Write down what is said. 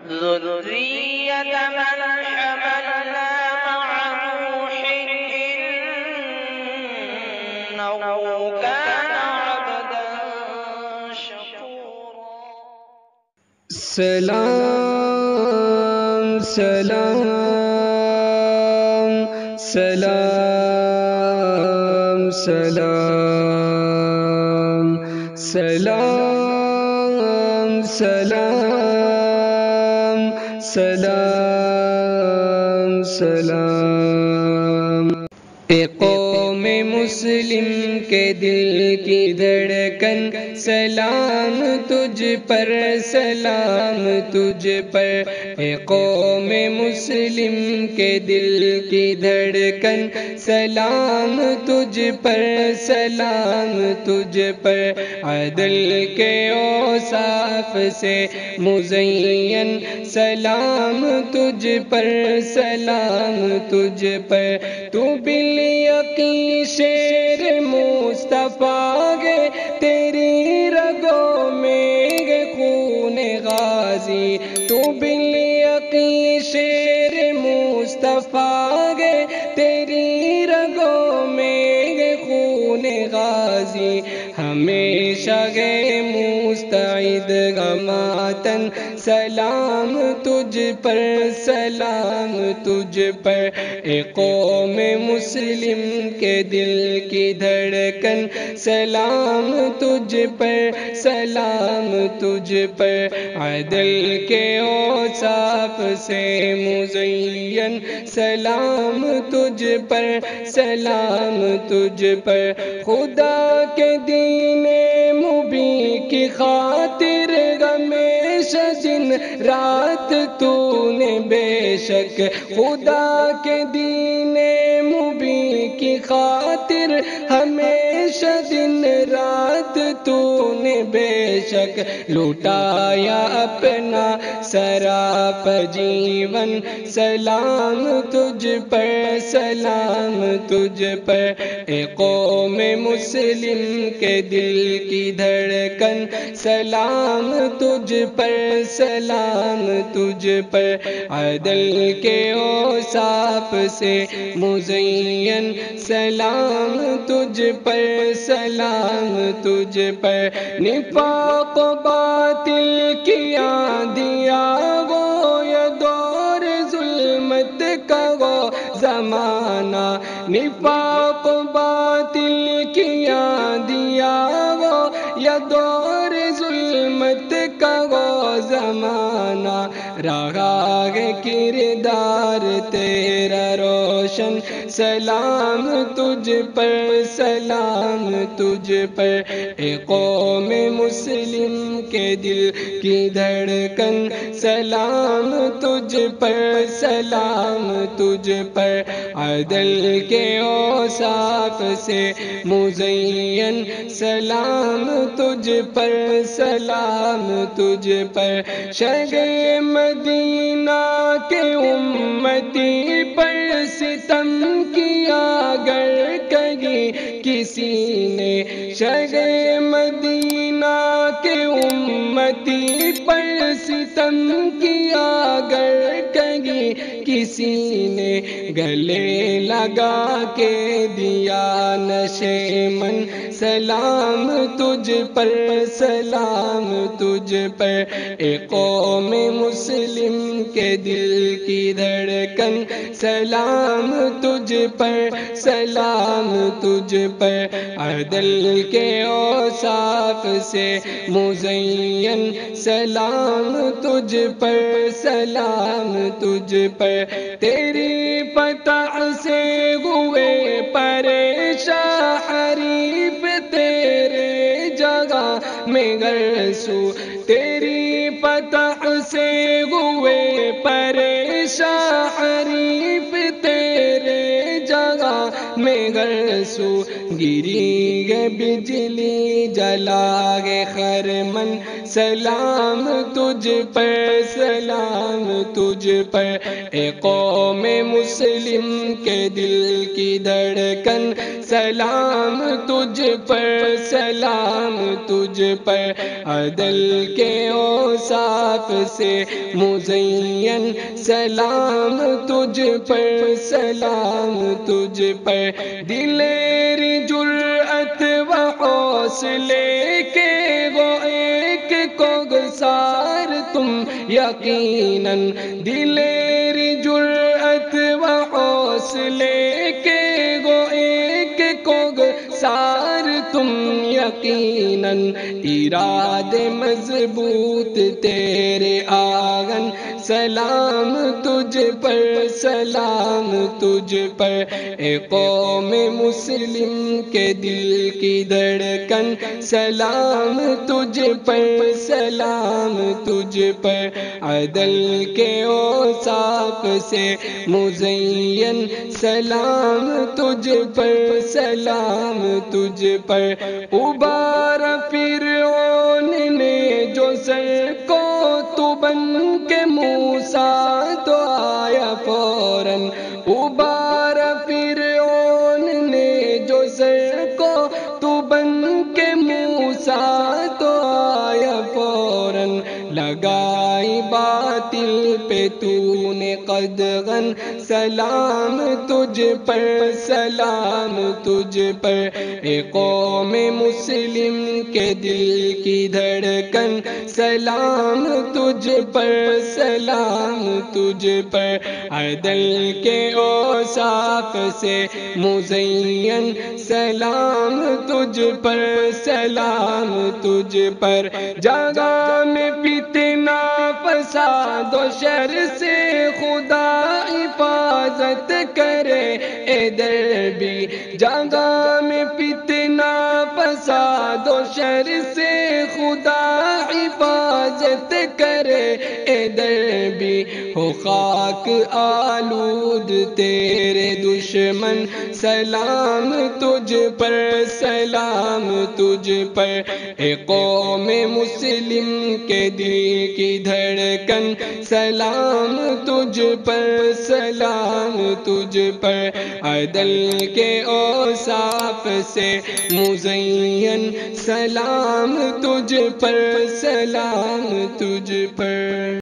ذرية من حملنا مع نوح إنه كان عبدا شكورا. سلام سلام سلام سلام سلام سلام سلام سلام. اے قوم مسلم کے دل کی دھڑکن، سلام تجھ پر، سلام تجھ پر. اے قوم مسلم کے دل کی دھڑکن، سلام تجھ پر، سلام تجھ پر. عدل کے اوصاف سے مزین، سلام تجھ پر، سلام تجھ پر. تو بالیقین شیر مصطفیٰ گے، تیری رگوں میں گے خون غازی. تو بالیقین شیر مصطفیٰ گے، تیری رگوں میں گے خون غازی. ہمیشہ گے مستعد غماتن، سلام تجھ پر، سلام تجھ پر. اے قوم مسلم کے دل کی دھڑکن، سلام تجھ پر، سلام تجھ پر. عدل کے اوصاف سے مزین، سلام تجھ پر، سلام تجھ پر. خدا کے دین مبین کی خاطر ہمیشہ دن رات تو نے بے شک، خدا کے دین مبین کی خاطر ہمیشہ دن رات تو نے بے شک. لوٹایا اپنا سراپ جیون، سلام تجھ پر، سلام تجھ پر. اے قوم مسلم کے دل کی دھڑکن، سلام تجھ پر، سلام تجھ پر. عدل کے اوصاف سے مزین، سلام تجھ پر، سلام تجھ پر. نفاق و باطل کی آندھیا وہ، یہ دور ظلمت کا وہ زمانہ. نفاق و باطل کی آندھیا وہ، یہ دور ظلمت کا وہ زمانہ. رہا ہے کردار تیرا روشن، سلام تجھ پر، سلام تجھ پر. اے قوم مسلم کے دل کی دھڑکن، سلام تجھ پر، سلام تجھ پر. عدل کے اوصاف سے مزین، سلام تجھ پر، سلام تجھ پر. شرع مدینہ کے امتی پر ستم کیا اگر کہیں کسی نے، شرع مدینہ کے امتی پر ستم کیا اگر کہیں کسی نے، گلے لگا کے دیا نشے من، سلام تجھ پر، سلام تجھ پر. اے قوم مسلم کے دل کی دھڑکن، سلام تجھ پر، سلام تجھ پر. عدل کے اوصاف سے مزین، سلام تجھ پر، سلام تجھ پر. تیری فتح سے ہوئے پریشاں حریف، تیرے جگہ میں گرسو. تیری فتح سے ہوئے پریشاں حریف، تیرے جگہ میں گرسو. گری ہے بجلی جلا ہے خرمن، سلام تجھ پر، سلام تجھ پر، اے قوم مسلم کے دل کی دھڑکن، سلام تجھ پر، سلام تجھ پر، عدل کے اوصاف سے مزین، سلام تجھ پر، سلام تجھ پر، دلیر جرأت و حوصلے کے وہ ایک کوگسار تم یقیناً، دلیر جرأت و حوصلے کے وہ ایک کوگسار تم یقیناً، ارادے مضبوط تیرے آنگن، سلام تجھ پر، سلام تجھ پر، اے قوم مسلم کے دل کی دھڑکن، سلام تجھ پر، سلام تجھ پر، عدل کے اوصاف سے مزین، سلام تجھ پر، سلام تجھ پر، ابار فرعون نے جو سر کو تو بن کے موسیٰ تو آیا فوراً، ابار فرعون نے جو سر کو تو بن کے موسیٰ تو آیا فوراً، لگائی باطل پہ تو نے قدغن، سلام تجھ پر، سلام تجھ پر، اے قوم مسلم کے دل کی دھڑکن، سلام تجھ پر، سلام تجھ پر، عدل کے اوصاف سے مزین، سلام تجھ پر، سلام تجھ پر، جگہ میں فتنہ فساد و شر سے خدا حفاظت کرے، اے دربی جگہ میں فتنہ فساد و شر سے خدا حفاظت کرے، اے دربی ہو خاک آلود تیرے دشمن، سلام تجھ پر، سلام تجھ پر، اے قوم مسلم کے دل کی دھڑکن، سلام تجھ پر، سلام تجھ پر، عدل کے اوصاف سے مزین، سلام تجھ پر، سلام تجھ پر۔